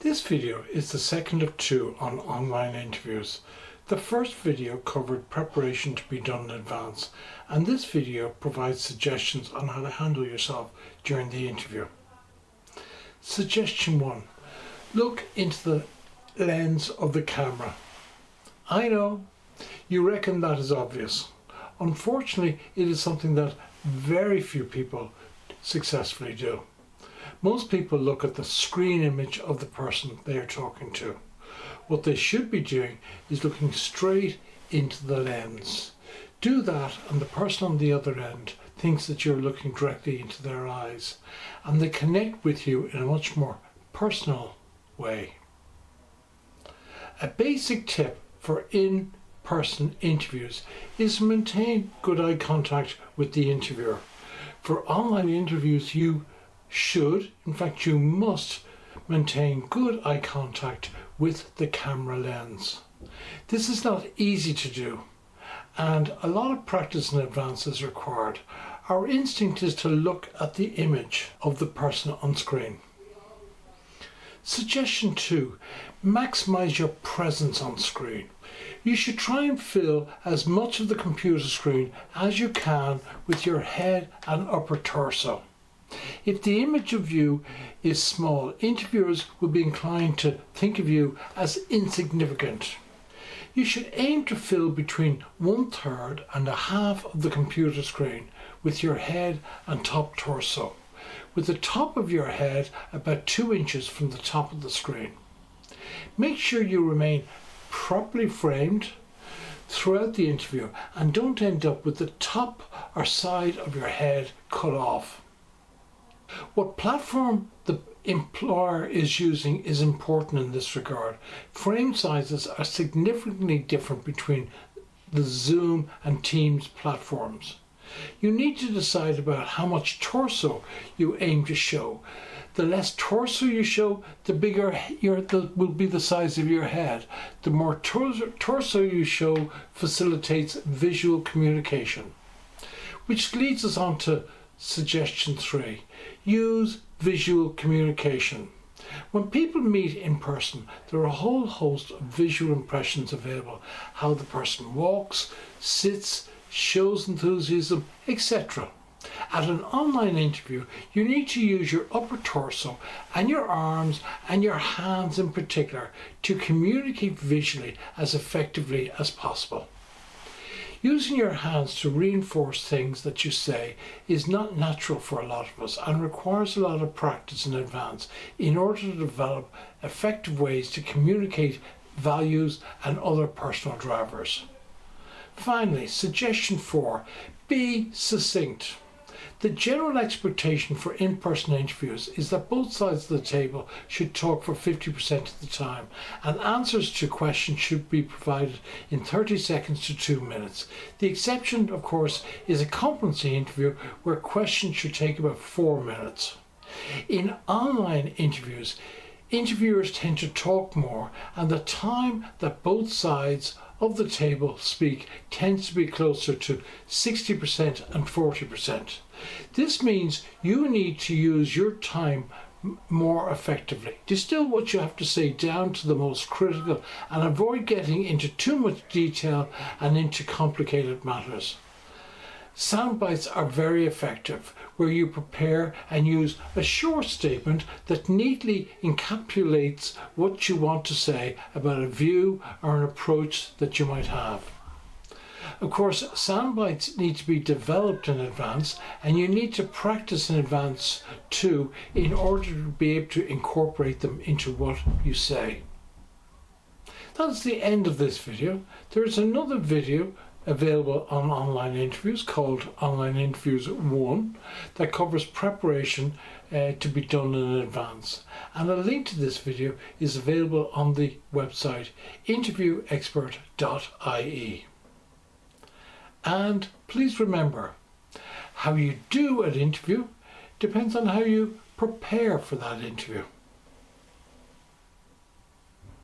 This video is the second of two on online interviews. The first video covered preparation to be done in advance, and this video provides suggestions on how to handle yourself during the interview. Suggestion 1. Look into the lens of the camera. I know, you reckon that is obvious. Unfortunately, it is something that very few people successfully do. Most people look at the screen image of the person they are talking to. What they should be doing is looking straight into the lens. Do that and the person on the other end thinks that you're looking directly into their eyes, and they connect with you in a much more personal way. A basic tip for in-person interviews is to maintain good eye contact with the interviewer. For online interviews, you should, in fact you must, maintain good eye contact with the camera lens. This is not easy to do, and a lot of practice in advance is required. Our instinct is to look at the image of the person on screen. Suggestion 2. Maximize your presence on screen. You should try and fill as much of the computer screen as you can with your head and upper torso. If the image of you is small, interviewers will be inclined to think of you as insignificant. You should aim to fill between 1/3 and a half of the computer screen with your head and top torso, with the top of your head about 2 inches from the top of the screen. Make sure you remain properly framed throughout the interview and don't end up with the top or side of your head cut off. What platform the employer is using is important in this regard. Frame sizes are significantly different between the Zoom and Teams platforms. You need to decide about how much torso you aim to show. The less torso you show, the bigger will be the size of your head. The more torso you show facilitates visual communication. Which leads us on to Suggestion 3. Use visual communication. When people meet in person, there are a whole host of visual impressions available. How the person walks, sits, shows enthusiasm, etc. At an online interview, you need to use your upper torso and your arms and your hands in particular to communicate visually as effectively as possible. Using your hands to reinforce things that you say is not natural for a lot of us and requires a lot of practice in advance in order to develop effective ways to communicate values and other personal drivers. Finally, Suggestion 4. Be succinct. The general expectation for in-person interviews is that both sides of the table should talk for 50% of the time, and answers to questions should be provided in 30 seconds to 2 minutes. The exception, of course, is a competency interview where questions should take about 4 minutes. In online interviews, interviewers tend to talk more, and the time that both sides of the table speak tends to be closer to 60% and 40%. This means you need to use your time more effectively. Distill what you have to say down to the most critical and avoid getting into too much detail and into complicated matters. Sound bites are very effective, where you prepare and use a short statement that neatly encapsulates what you want to say about a view or an approach that you might have. Of course, sound bites need to be developed in advance, and you need to practice in advance too in order to be able to incorporate them into what you say. That's the end of this video. There is another video available on online interviews called Online Interviews 1 that covers preparation to be done in advance, and a link to this video is available on the website interviewexpert.ie. And please remember, how you do an interview depends on how you prepare for that interview.